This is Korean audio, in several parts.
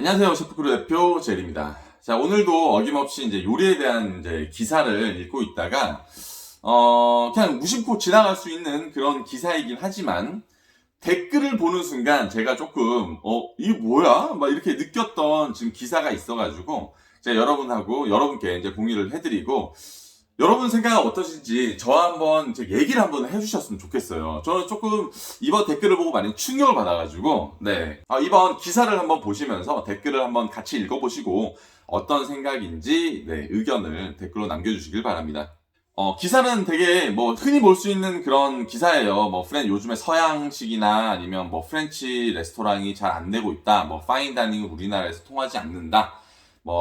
안녕하세요. 셰프크루 대표 젤입니다. 자, 오늘도 어김없이 이제 요리에 대한 이제 기사를 읽고 있다가, 그냥 무심코 지나갈 수 있는 그런 기사이긴 하지만, 댓글을 보는 순간 제가 조금, 이게 뭐야? 막 이렇게 느꼈던 지금 기사가 있어가지고, 제가 여러분께 이제 공유를 해드리고, 여러분 생각은 어떠신지 저와 한번 이제 얘기를 한번 해주셨으면 좋겠어요. 저는 조금 이번 댓글을 보고 많이 충격을 받아가지고, 네. 이번 기사를 한번 보시면서 댓글을 한번 같이 읽어보시고, 어떤 생각인지, 네, 의견을 댓글로 남겨주시길 바랍니다. 기사는 되게 흔히 볼 수 있는 그런 기사예요. 요즘에 서양식이나 아니면 프렌치 레스토랑이 잘 안 되고 있다. 파인다이닝은 우리나라에서 통하지 않는다.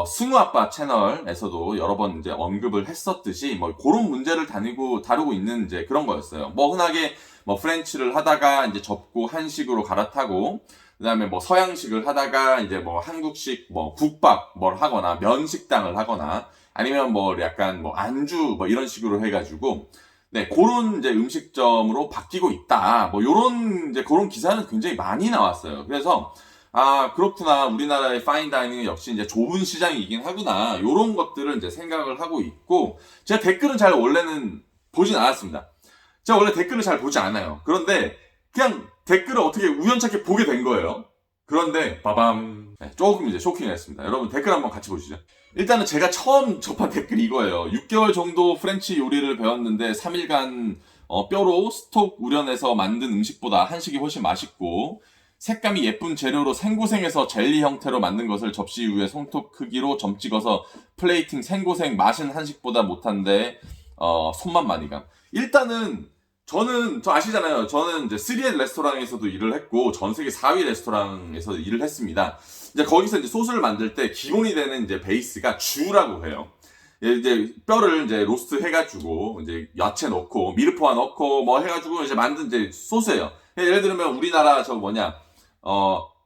승우 아빠 채널에서도 여러 번 이제 언급을 했었듯이, 그런 문제를 다루고 있는 이제 그런 거였어요. 흔하게 프렌치를 하다가 이제 접고 한식으로 갈아타고, 그 다음에 서양식을 하다가 이제 한국식 국밥 하거나 면식당을 하거나, 아니면 약간 안주 이런 식으로 해가지고, 네, 그런 이제 음식점으로 바뀌고 있다. 요런 이제 그런 기사는 굉장히 많이 나왔어요. 그래서 그렇구나. 우리나라의 파인다이닝은 역시 이제 좁은 시장이긴 하구나. 요런 것들을 이제 생각을 하고 있고, 제가 댓글은 잘 원래는 보진 않았습니다. 제가 원래 댓글을 잘 보지 않아요. 그런데 그냥 댓글을 어떻게 우연찮게 보게 된 거예요. 그런데 빠밤. 네, 조금 이제 쇼킹했습니다. 여러분 댓글 한번 같이 보시죠. 일단은 제가 처음 접한 댓글이 이거예요. 6개월 정도 프렌치 요리를 배웠는데 3일간 뼈로 스톡 우려내서 만든 음식보다 한식이 훨씬 맛있고, 색감이 예쁜 재료로 생고생해서 젤리 형태로 만든 것을 접시 위에 손톱 크기로 점 찍어서 플레이팅 생고생 맛은 한식보다 못한데 손만 많이 감. 일단은 저 아시잖아요. 저는 이제 3의 레스토랑에서도 일을 했고 전 세계 4위 레스토랑에서 일을 했습니다. 이제 거기서 이제 소스를 만들 때 기본이 되는 이제 베이스가 주라고 해요. 이제 뼈를 이제 로스트 해가지고 이제 야채 넣고 미르포화 넣고 해가지고 이제 만든 이제 소스예요. 예를 들면 우리나라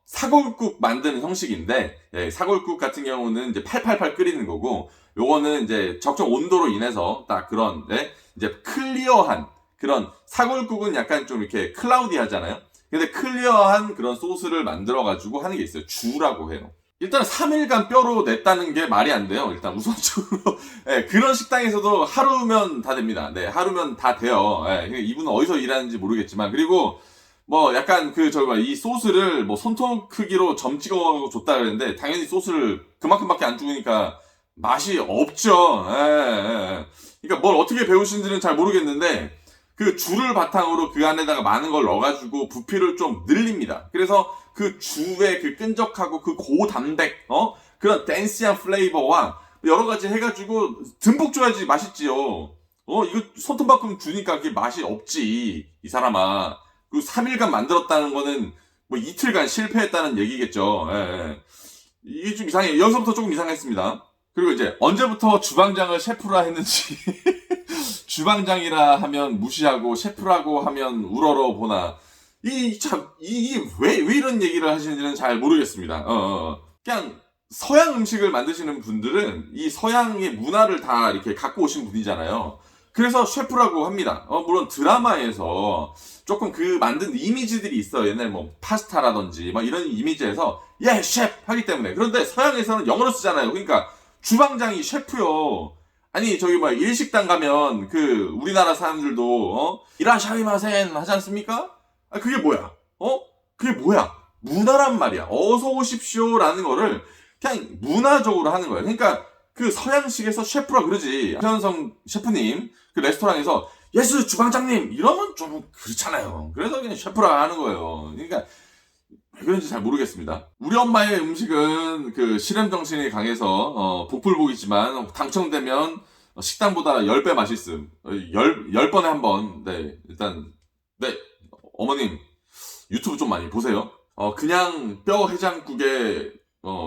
사골국 만드는 형식인데, 예, 사골국 같은 경우는 이제 888 끓이는 거고, 요거는 이제 적정 온도로 인해서 딱 그런, 네, 이제 클리어한, 그런, 사골국은 약간 좀 이렇게 클라우디 하잖아요? 근데 클리어한 그런 소스를 만들어가지고 하는 게 있어요. 주라고 해요. 일단 3일간 뼈로 냈다는 게 말이 안 돼요. 일단 우선적으로. 네, 그런 식당에서도 하루면 다 됩니다. 네, 하루면 다 돼요. 네, 이분은 어디서 일하는지 모르겠지만. 그리고, 약간 이 소스를 손톱 크기로 점 찍어 줬다 그랬는데, 당연히 소스를 그만큼밖에 안 주니까 맛이 없죠. 예, 예. 그러니까 뭘 어떻게 배우신지는 잘 모르겠는데, 그 주를 바탕으로 그 안에다가 많은 걸 넣어가지고 부피를 좀 늘립니다. 그래서 그 주의 그 끈적하고 그 고단백, 그런 댄시한 플레이버와 여러 가지 해가지고 듬뿍 줘야지 맛있지요. 이거 손톱만큼 주니까 그게 맛이 없지, 이 사람아. 그 3일간 만들었다는 거는 이틀간 실패했다는 얘기겠죠. 예, 예. 이게 좀 이상해요. 여기서부터 조금 이상했습니다. 그리고 이제 언제부터 주방장을 셰프라 했는지 주방장이라 하면 무시하고 셰프라고 하면 우러러 보나, 왜 이런 얘기를 하시는지는 잘 모르겠습니다. 그냥 서양 음식을 만드시는 분들은 이 서양의 문화를 다 이렇게 갖고 오신 분이잖아요. 그래서 셰프라고 합니다. 물론 드라마에서 조금 그 만든 이미지들이 있어요. 옛날 파스타라든지 이런 이미지에서 예, 셰프 하기 때문에. 그런데 서양에서는 영어로 쓰잖아요. 그러니까 주방장이 셰프요. 아니 일식당 가면 우리나라 사람들도 이라샤이마센 하지 않습니까? 그게 뭐야? 그게 뭐야? 문화란 말이야. 어서 오십시오라는 거를 그냥 문화적으로 하는 거예요. 그러니까 그 서양식에서 셰프라 그러지. 최현성 셰프님 그 레스토랑에서 예스 주방장님 이러면 좀 그렇잖아요. 그래서 그냥 셰프라 하는 거예요. 그러니까 왜 그런지 잘 모르겠습니다. 우리 엄마의 음식은 그 실험 정신이 강해서 복불복이지만 당첨되면 식당보다 10배 맛있음. 10번에 한 번. 네, 일단 네, 어머님 유튜브 좀 많이 보세요. 그냥 뼈 해장국에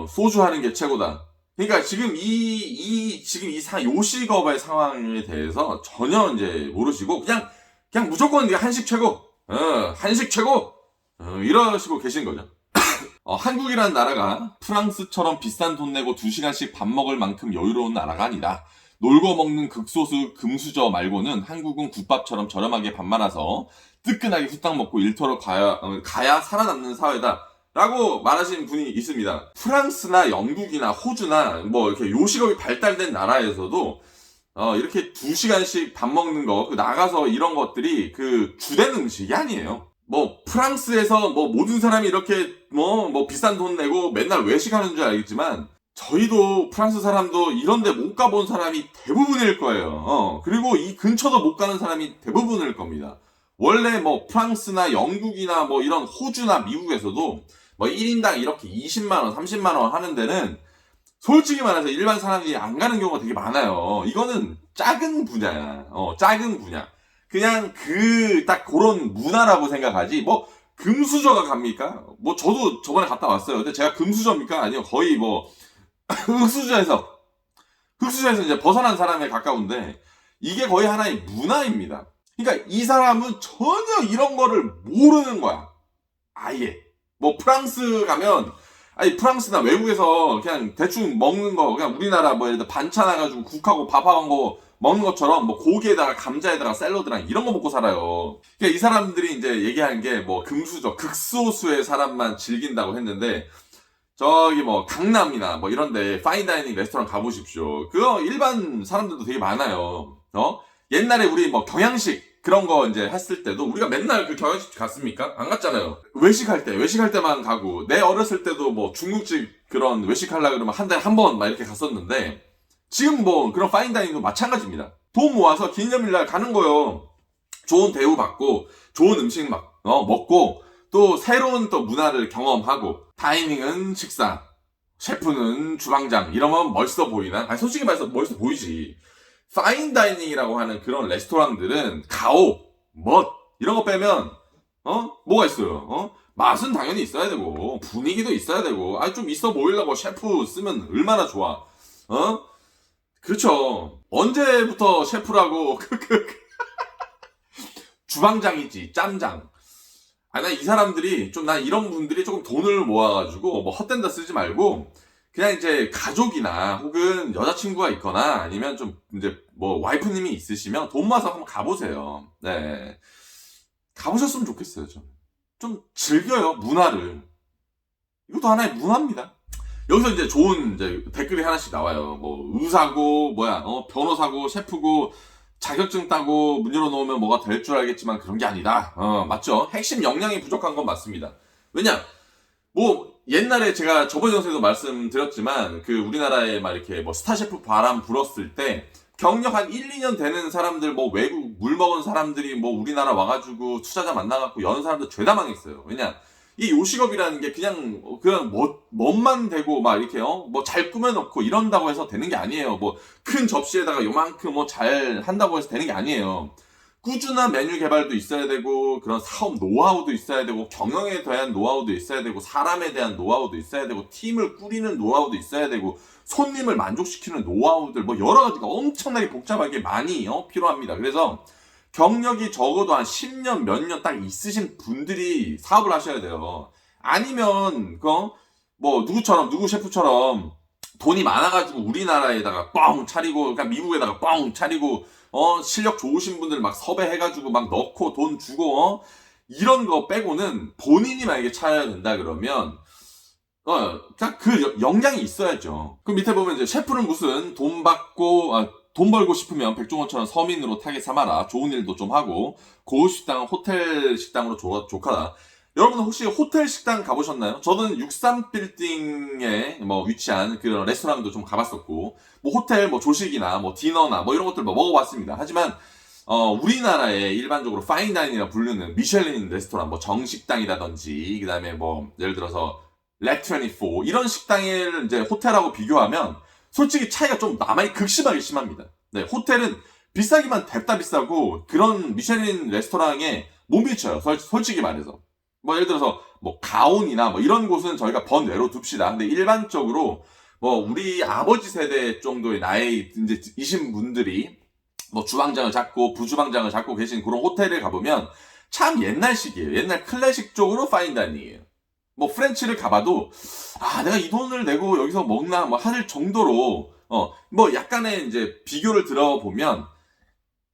소주 하는 게 최고다. 그러니까 지금 요식업의 상황에 대해서 전혀 이제 모르시고 그냥 무조건 한식 최고, 한식 최고, 이러시고 계신 거죠. 한국이라는 나라가 프랑스처럼 비싼 돈 내고 2시간씩 밥 먹을 만큼 여유로운 나라가 아니다. 놀고 먹는 극소수 금수저 말고는 한국은 국밥처럼 저렴하게 밥 말아서 뜨끈하게 후딱 먹고 일터로 가야 살아남는 사회다. 라고 말하신 분이 있습니다. 프랑스나 영국이나 호주나 뭐 이렇게 요식업이 발달된 나라에서도 이렇게 2시간씩 밥 먹는 거, 나가서 이런 것들이 그 주된 음식이 아니에요. 뭐 프랑스에서 뭐 모든 사람이 이렇게 뭐 비싼 돈 내고 맨날 외식하는 줄 알겠지만 저희도 프랑스 사람도 이런데 못 가본 사람이 대부분일 거예요. 그리고 이 근처도 못 가는 사람이 대부분일 겁니다. 원래 뭐 프랑스나 영국이나 뭐 이런 호주나 미국에서도 뭐 1인당 이렇게 20만원, 30만원 하는 데는 솔직히 말해서 일반 사람들이 안 가는 경우가 되게 많아요. 이거는 작은 분야야. 작은 분야. 그냥 딱 그런 문화라고 생각하지. 뭐 금수저가 갑니까? 뭐 저도 저번에 갔다 왔어요. 근데 제가 금수저입니까? 아니요. 거의 뭐 흑수저에서 이제 벗어난 사람에 가까운데 이게 거의 하나의 문화입니다. 그러니까 이 사람은 전혀 이런 거를 모르는 거야. 아예. 뭐 프랑스 가면 아니 프랑스나 외국에서 그냥 대충 먹는 거 그냥 우리나라 뭐 예를 들어 반찬 해가지고 국하고 밥하고 거 먹는 것처럼 뭐 고기에다가 감자에다가 샐러드랑 이런 거 먹고 살아요. 그러니까 이 사람들이 이제 얘기하는 게 뭐 금수저 극소수의 사람만 즐긴다고 했는데 저기 뭐 강남이나 뭐 이런데 파인다이닝 레스토랑 가보십시오. 그거 일반 사람들도 되게 많아요. 옛날에 우리 뭐 경양식 그런 거 이제 했을 때도 우리가 맨날 그 경양식 갔습니까? 안 갔잖아요. 외식할 때만 가고 내 어렸을 때도 뭐 중국집 그런 외식하려고 그러면 한 달에 한 번 막 이렇게 갔었는데 지금 뭐 그런 파인다이닝도 마찬가지입니다. 돈 모아서 기념일날 가는 거요. 좋은 대우 받고 좋은 음식 막 먹고 또 새로운 또 문화를 경험하고 다이닝은 식사, 셰프는 주방장 이러면 멋있어 보이나? 아니 솔직히 말해서 멋있어 보이지. 파인다이닝이라고 하는 그런 레스토랑들은 가오, 멋 이런 거 빼면 뭐가 있어요? 맛은 당연히 있어야 되고 분위기도 있어야 되고 좀 있어 보이려고 셰프 쓰면 얼마나 좋아. 그렇죠. 언제부터 셰프라고 주방장이지 짬장. 난 이 사람들이 난 이런 분들이 조금 돈을 모아가지고 뭐 헛된 데 쓰지 말고 그냥 이제 가족이나 혹은 여자친구가 있거나 아니면 좀 이제 뭐 와이프님이 있으시면 돈 모아서 한번 가보세요. 네. 가보셨으면 좋겠어요, 좀 즐겨요, 문화를. 이것도 하나의 문화입니다. 여기서 이제 좋은 이제 댓글이 하나씩 나와요. 뭐 의사고 변호사고 셰프고 자격증 따고 문 열어놓으면 뭐가 될 줄 알겠지만 그런 게 아니다. 맞죠? 핵심 역량이 부족한 건 맞습니다. 왜냐? 뭐 옛날에 제가 저번 영상에도 말씀드렸지만 그 우리나라에 막 이렇게 뭐 스타셰프 바람 불었을 때 경력 한 1, 2년 되는 사람들 뭐 외국 물 먹은 사람들이 뭐 우리나라 와가지고 투자자 만나갖고 연 사람들 죄다 망했어요. 왜냐? 이 요식업이라는 게 그냥 멋만 되고 막 이렇게 뭐 잘 꾸며놓고 이런다고 해서 되는 게 아니에요. 뭐 큰 접시에다가 요만큼 뭐 잘 한다고 해서 되는 게 아니에요. 꾸준한 메뉴 개발도 있어야 되고 그런 사업 노하우도 있어야 되고 경영에 대한 노하우도 있어야 되고 사람에 대한 노하우도 있어야 되고 팀을 꾸리는 노하우도 있어야 되고 손님을 만족시키는 노하우들 뭐 여러 가지가 엄청나게 복잡하게 많이 필요합니다. 그래서 경력이 적어도 한 10년 몇 년 딱 있으신 분들이 사업을 하셔야 돼요. 아니면 뭐 누구 셰프처럼 돈이 많아가지고 우리나라에다가 뻥 차리고 그러니까 미국에다가 뻥 차리고 실력 좋으신 분들 막 섭외해가지고 막 넣고 돈 주고 이런 거 빼고는 본인이 만약에 차려야 된다 그러면 그 역량이 있어야죠. 그 밑에 보면 이제 셰프는 무슨 돈 벌고 싶으면 백종원처럼 서민으로 타겟 삼아라. 좋은 일도 좀 하고 고급 식당, 호텔 식당으로 족하다. 여러분은 혹시 호텔 식당 가보셨나요? 저는 63빌딩에 뭐 위치한 그런 레스토랑도 좀 가봤었고 뭐 호텔 뭐 조식이나 뭐 디너나 뭐 이런 것들 뭐 먹어봤습니다. 하지만 우리나라에 일반적으로 파인다이닝이라 부르는 미슐린 레스토랑 뭐 정식당이라든지 그다음에 뭐 예를 들어서 렉24 이런 식당을 이제 호텔하고 비교하면 솔직히 차이가 좀 극심하게 심합니다. 네, 호텔은 비싸기만 뎁다 비싸고 그런 미슐린 레스토랑에 못 미쳐요. 솔직히 말해서. 뭐 예를 들어서 뭐 가온이나 뭐 이런 곳은 저희가 번외로 둡시다. 근데 일반적으로 뭐 우리 아버지 세대 정도의 나이 이제 이신 분들이 뭐 주방장을 잡고 부주방장을 잡고 계신 그런 호텔에 가보면 참 옛날식이에요. 옛날 클래식 쪽으로 파인다이닝이에요. 뭐 프렌치를 가봐도 내가 이 돈을 내고 여기서 먹나 뭐 할 정도로 뭐 약간의 이제 비교를 들어보면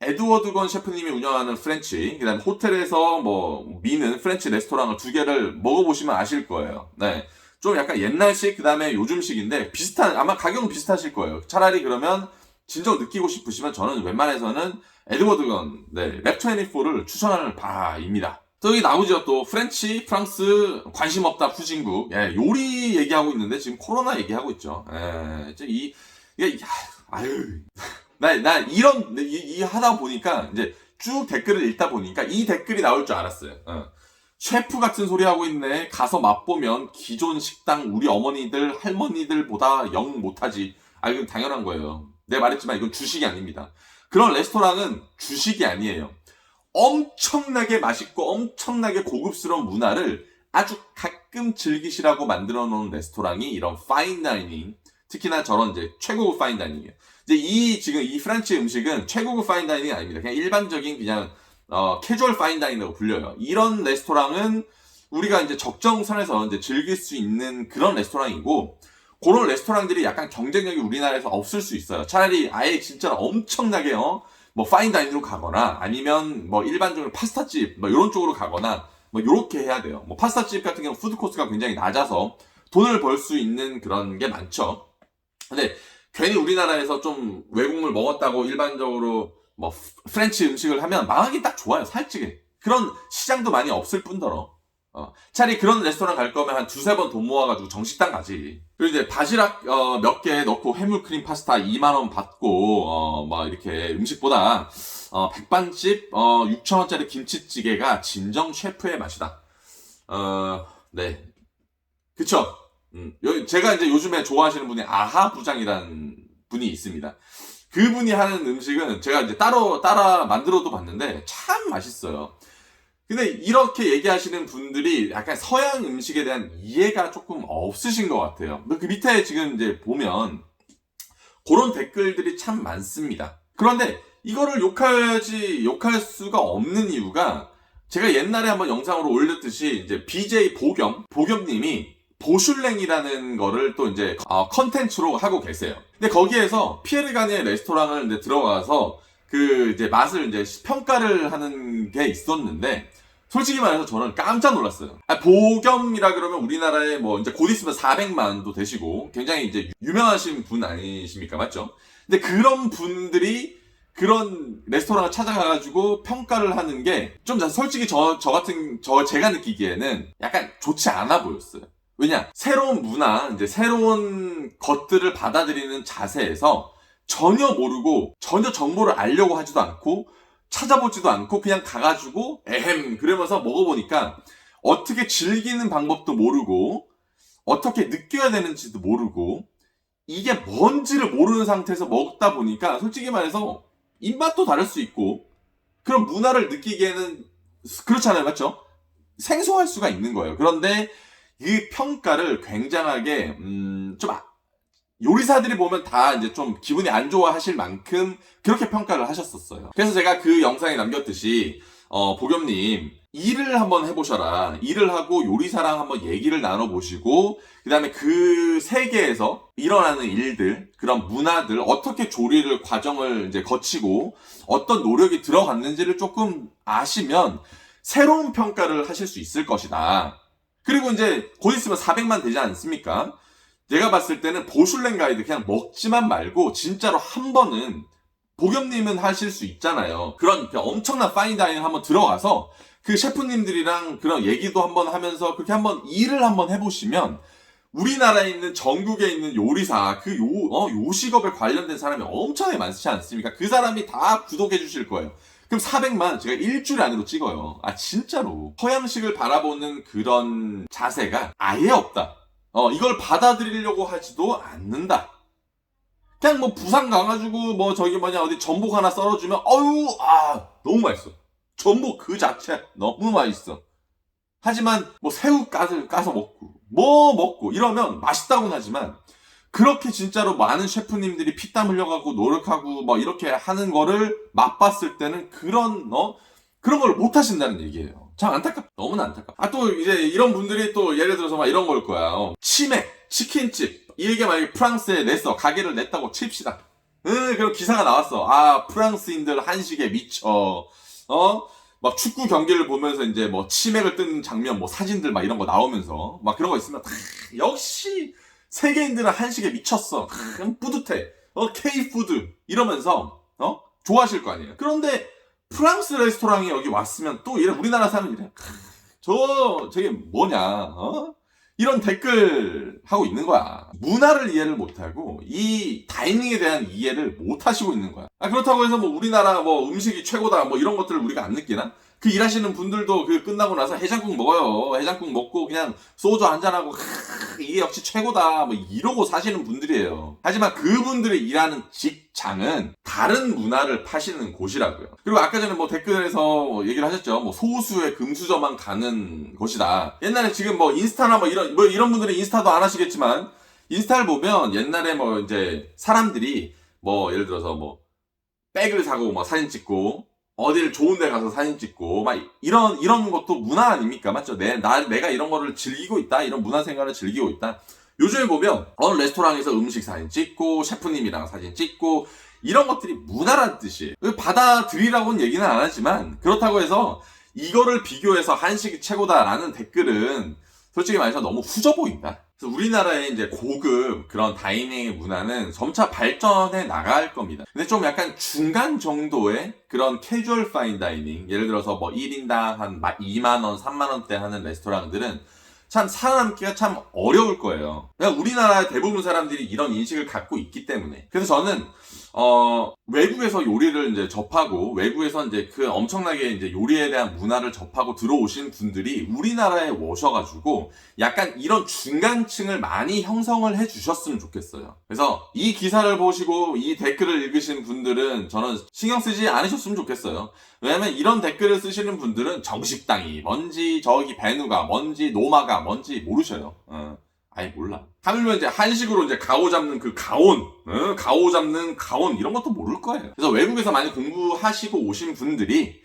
에드워드 건 셰프님이 운영하는 프렌치, 그다음에 호텔에서 뭐 미는 프렌치 레스토랑을 2개를 먹어보시면 아실 거예요. 네. 좀 약간 옛날식, 그다음에 요즘식인데 비슷한, 아마 가격은 비슷하실 거예요. 차라리 그러면 진정 느끼고 싶으시면 저는 웬만해서는 에드워드 건, 네, 랩24를 추천하는 바입니다. 또 여기 나오죠. 또 프렌치, 프랑스 관심 없다 후진국. 예, 요리 얘기하고 있는데 지금 코로나 얘기하고 있죠. 예, 이게 아유. 나 이런 하다 보니까 이제 쭉 댓글을 읽다 보니까 이 댓글이 나올 줄 알았어요. 셰프 같은 소리 하고 있네. 가서 맛보면 기존 식당 우리 어머니들 할머니들보다 영 못하지. 아, 이건 당연한 거예요. 내가 말했지만 이건 주식이 아닙니다. 그런 레스토랑은 주식이 아니에요. 엄청나게 맛있고 엄청나게 고급스러운 문화를 아주 가끔 즐기시라고 만들어 놓은 레스토랑이 이런 파인 다이닝, 특히나 저런 이제 최고급 파인 다이닝이에요. 이제 지금 이 프렌치 음식은 최고급 파인 다이닝이 아닙니다. 그냥 일반적인 그냥 캐주얼 파인 다이닝이라고 불려요. 이런 레스토랑은 우리가 이제 적정선에서 이제 즐길 수 있는 그런 레스토랑이고, 그런 레스토랑들이 약간 경쟁력이 우리나라에서 없을 수 있어요. 차라리 아예 진짜 엄청나게 뭐 파인 다이닝으로 가거나 아니면 뭐 일반적으로 파스타집 뭐 이런 쪽으로 가거나 뭐 이렇게 해야 돼요. 뭐 파스타집 같은 경우 푸드 코스가 굉장히 낮아서 돈을 벌 수 있는 그런 게 많죠. 근데 괜히 우리나라에서 좀 외국물 먹었다고 일반적으로 뭐 프렌치 음식을 하면 망하기 딱 좋아요. 살찌게. 그런 시장도 많이 없을 뿐더러 차라리 그런 레스토랑 갈 거면 한 2-3번 돈 모아가지고 정식당 가지. 그리고 이제 바지락 몇 개 넣고 해물크림 파스타 2만원 받고 막 이렇게 음식보다 백반집 6,000원짜리 김치찌개가 진정 셰프의 맛이다. 네, 그쵸. 제가 이제 요즘에 좋아하시는 분이 아하 부장이라는 분이 있습니다. 그분이 하는 음식은 제가 이제 따라 만들어도 봤는데 참 맛있어요. 근데 이렇게 얘기하시는 분들이 약간 서양 음식에 대한 이해가 조금 없으신 것 같아요. 그 밑에 지금 이제 보면 그런 댓글들이 참 많습니다. 그런데 이거를 욕할 수가 없는 이유가, 제가 옛날에 한번 영상으로 올렸듯이 이제 BJ 보겸님이 보슐랭이라는 거를 또 이제 컨텐츠로 하고 계세요. 근데 거기에서 피에르 가니의 레스토랑을 이제 들어가서 그 이제 맛을 이제 평가를 하는 게 있었는데, 솔직히 말해서 저는 깜짝 놀랐어요. 보겸이라 그러면 우리나라에 뭐 이제 곧 있으면 400만도 되시고 굉장히 이제 유명하신 분 아니십니까? 맞죠? 근데 그런 분들이 그런 레스토랑을 찾아가가지고 평가를 하는 게 좀 솔직히 제가 느끼기에는 약간 좋지 않아 보였어요. 왜냐? 새로운 문화, 이제 새로운 것들을 받아들이는 자세에서 전혀 모르고, 전혀 정보를 알려고 하지도 않고, 찾아보지도 않고, 그냥 가가지고, 그러면서 먹어보니까, 어떻게 즐기는 방법도 모르고, 어떻게 느껴야 되는지도 모르고, 이게 뭔지를 모르는 상태에서 먹다 보니까, 솔직히 말해서, 입맛도 다를 수 있고, 그런 문화를 느끼기에는, 그렇잖아요. 맞죠? 생소할 수가 있는 거예요. 그런데, 이 평가를 굉장하게 좀 요리사들이 보면 다 이제 좀 기분이 안 좋아하실 만큼 그렇게 평가를 하셨었어요. 그래서 제가 그 영상에 남겼듯이 보겸님 일을 한번 해보셔라. 일을 하고 요리사랑 한번 얘기를 나눠보시고, 그 다음에 그 세계에서 일어나는 일들, 그런 문화들, 어떻게 조리를 과정을 이제 거치고 어떤 노력이 들어갔는지를 조금 아시면 새로운 평가를 하실 수 있을 것이다. 그리고 이제 곧 있으면 400만 되지 않습니까? 내가 봤을 때는 보슐랭 가이드 그냥 먹지만 말고 진짜로 한 번은, 보겸님은 하실 수 있잖아요. 그런 엄청난 파인다이닝 한번 들어가서 그 셰프님들이랑 그런 얘기도 한번 하면서 그렇게 한번 일을 한번 해보시면, 우리나라에 있는 전국에 있는 요리사, 그 요식업에 관련된 사람이 엄청나게 많지 않습니까? 그 사람이 다 구독해 주실 거예요. 그럼 400만 제가 일주일 안으로 찍어요. 진짜로. 서양식을 바라보는 그런 자세가 아예 없다. 이걸 받아들이려고 하지도 않는다. 그냥 뭐 부산 가가지고 뭐 어디 전복 하나 썰어주면 너무 맛있어. 전복 그 자체 너무 맛있어. 하지만 뭐 새우 까서 먹고 이러면 맛있다고는 하지만, 그렇게 진짜로 많은 셰프님들이 피땀 흘려가고 노력하고 뭐 이렇게 하는 거를 맛봤을 때는 그런 걸 못 하신다는 얘기예요. 참 너무나 안타깝다. 또 이제 이런 분들이 또 예를 들어서 막 이런 걸 거야. 치맥, 치킨집. 이게 만약에 프랑스에 가게를 냈다고 칩시다. 그런 기사가 나왔어. 아, 프랑스인들 한식에 미쳐. 막 축구 경기를 보면서 이제 뭐 치맥을 뜯는 장면, 뭐 사진들 막 이런 거 나오면서 막 그런 거 있으면 역시 세계인들은 한식에 미쳤어. 뿌듯해. K푸드 이러면서 좋아하실 거 아니에요. 그런데 프랑스 레스토랑이 여기 왔으면 또 이래 우리나라 사람은 이래. 저게 뭐냐? 이런 댓글 하고 있는 거야. 문화를 이해를 못하고 이 다이닝에 대한 이해를 못하시고 있는 거야. 그렇다고 해서 뭐 우리나라 뭐 음식이 최고다 뭐 이런 것들을 우리가 안 느끼나? 그 일하시는 분들도 그 끝나고 나서 해장국 먹어요. 해장국 먹고 그냥 소주 한잔하고 이게 역시 최고다 뭐 이러고 사시는 분들이에요. 하지만 그분들이 일하는 직장은 다른 문화를 파시는 곳이라고요. 그리고 아까 전에 뭐 댓글에서 얘기를 하셨죠. 뭐 소수의 금수저만 가는 곳이다. 옛날에 지금 뭐 인스타나 뭐 이런 분들은 인스타도 안 하시겠지만 인스타를 보면 옛날에 뭐 이제 사람들이 뭐 예를 들어서 뭐 백을 사고 뭐 사진 찍고 어딜 좋은 데 가서 사진 찍고 막 이런 것도 문화 아닙니까? 맞죠? 내가 이런 거를 즐기고 있다. 이런 문화 생활을 즐기고 있다. 요즘에 보면 어느 레스토랑에서 음식 사진 찍고 셰프님이랑 사진 찍고 이런 것들이 문화란 뜻이에요. 받아들이라고는 얘기는 안 하지만 그렇다고 해서 이거를 비교해서 한식이 최고다라는 댓글은 솔직히 말해서 너무 후져 보인다. 그래서 우리나라의 이제 고급 그런 다이닝의 문화는 점차 발전해 나갈 겁니다. 근데 좀 약간 중간 정도의 그런 캐주얼 파인 다이닝, 예를 들어서 뭐 1인당 한 2만원, 3만원대 하는 레스토랑들은 참 살아남기가 참 어려울 거예요. 그냥 우리나라 대부분 사람들이 이런 인식을 갖고 있기 때문에. 그래서 저는 외국에서 요리를 이제 접하고 외국에서 이제 그 엄청나게 이제 요리에 대한 문화를 접하고 들어오신 분들이 우리나라에 오셔가지고 약간 이런 중간층을 많이 형성을 해주셨으면 좋겠어요. 그래서 이 기사를 보시고 이 댓글을 읽으신 분들은 저는 신경 쓰지 않으셨으면 좋겠어요. 왜냐면 이런 댓글을 쓰시는 분들은 정식당이 뭔지 저기 베누가 뭔지 노마가 뭔지 모르셔요. 아예 몰라. 하물며 이제 한식으로 이제 가오 잡는 그 가온, 가오 잡는 가온 이런 것도 모를 거예요. 그래서 외국에서 많이 공부하시고 오신 분들이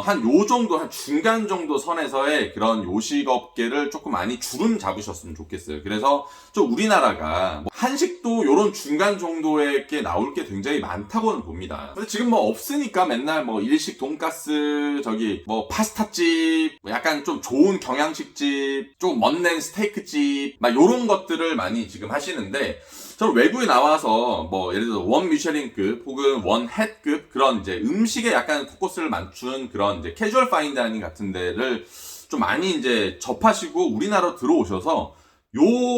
한 요 정도, 한 중간 정도 선에서의 그런 요식업계를 조금 많이 주름 잡으셨으면 좋겠어요. 그래서 좀 우리나라가 뭐 한식도 요런 중간 정도의 게 나올 게 굉장히 많다고는 봅니다. 근데 지금 뭐 없으니까 맨날 뭐 일식 돈가스, 저기 뭐 파스타집, 약간 좀 좋은 경양식집, 좀 멋낸 스테이크집, 막 요런 것들을 많이 지금 하시는데 저는 외국에 나와서 뭐 예를 들어 원 미쉐린급 혹은 원 햇급 그런 이제 음식에 약간 포커스를 맞춘 그런 이제 캐주얼 파인 다이닝 같은 데를 좀 많이 이제 접하시고 우리나라로 들어오셔서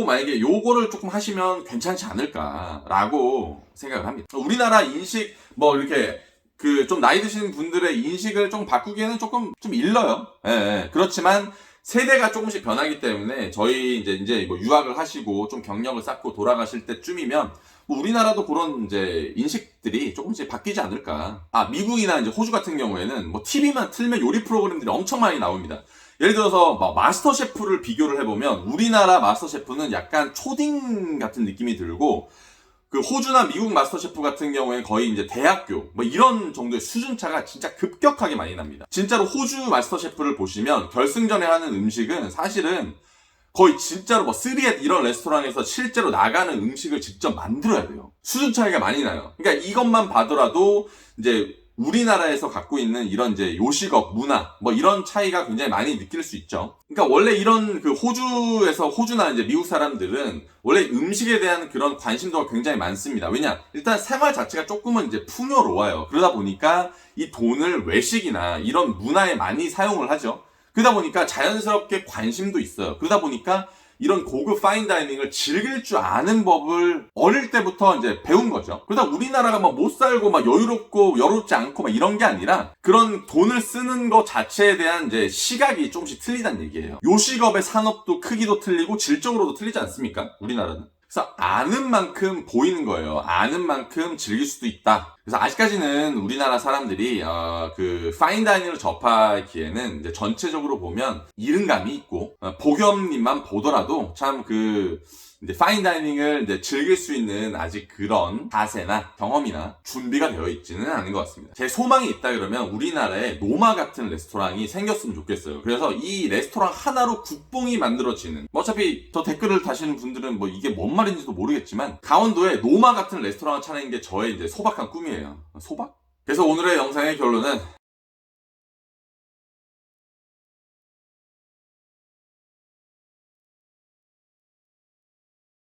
만약에 요거를 조금 하시면 괜찮지 않을까라고 생각을 합니다. 우리나라 인식 뭐 이렇게 그 좀 나이 드신 분들의 인식을 좀 바꾸기에는 조금 좀 일러요. 예. 그렇지만 세대가 조금씩 변하기 때문에 저희 이제 뭐 유학을 하시고 좀 경력을 쌓고 돌아가실 때쯤이면 뭐 우리나라도 그런 이제 인식들이 조금씩 바뀌지 않을까. 미국이나 이제 호주 같은 경우에는 뭐 TV만 틀면 요리 프로그램들이 엄청 많이 나옵니다. 예를 들어서 마스터 셰프를 비교를 해보면 우리나라 마스터 셰프는 약간 초딩 같은 느낌이 들고 그 호주나 미국 마스터 셰프 같은 경우에 거의 이제 대학교 뭐 이런 정도의 수준 차가 진짜 급격하게 많이 납니다. 진짜로 호주 마스터 셰프를 보시면 결승전에 하는 음식은 사실은 거의 진짜로 뭐 3at 이런 레스토랑에서 실제로 나가는 음식을 직접 만들어야 돼요. 수준 차이가 많이 나요. 그러니까 이것만 봐더라도 이제 우리나라에서 갖고 있는 이런 이제 요식업 문화 뭐 이런 차이가 굉장히 많이 느낄 수 있죠. 그러니까 원래 이런 그 호주나 이제 미국 사람들은 원래 음식에 대한 그런 관심도가 굉장히 많습니다. 왜냐? 일단 생활 자체가 조금은 이제 풍요로워요. 그러다 보니까 이 돈을 외식이나 이런 문화에 많이 사용을 하죠. 그러다 보니까 자연스럽게 관심도 있어요. 그러다 보니까 이런 고급 파인다이닝을 즐길 줄 아는 법을 어릴 때부터 이제 배운 거죠. 그러다 우리나라가 막 못 살고 막 여유롭고 여롭지 않고 막 이런 게 아니라 그런 돈을 쓰는 것 자체에 대한 이제 시각이 조금씩 틀리다는 얘기예요. 요식업의 산업도 크기도 틀리고 질적으로도 틀리지 않습니까? 우리나라는. 그래서 아는 만큼 보이는 거예요. 아는 만큼 즐길 수도 있다. 그래서 아직까지는 우리나라 사람들이 그 파인다이닝을 접하기에는 이제 전체적으로 보면 이른감이 있고 보겸님만 보더라도 참 이제 파인다이닝을 이제 즐길 수 있는 아직 그런 자세나 경험이나 준비가 되어 있지는 않은 것 같습니다. 제 소망이 있다 그러면 우리나라에 노마 같은 레스토랑이 생겼으면 좋겠어요. 그래서 이 레스토랑 하나로 국뽕이 만들어지는, 어차피 저 댓글을 다시는 분들은 뭐 이게 뭔 말인지도 모르겠지만 강원도에 노마 같은 레스토랑을 차리는 게 저의 이제 소박한 꿈이에요. 소박? 그래서 오늘의 영상의 결론은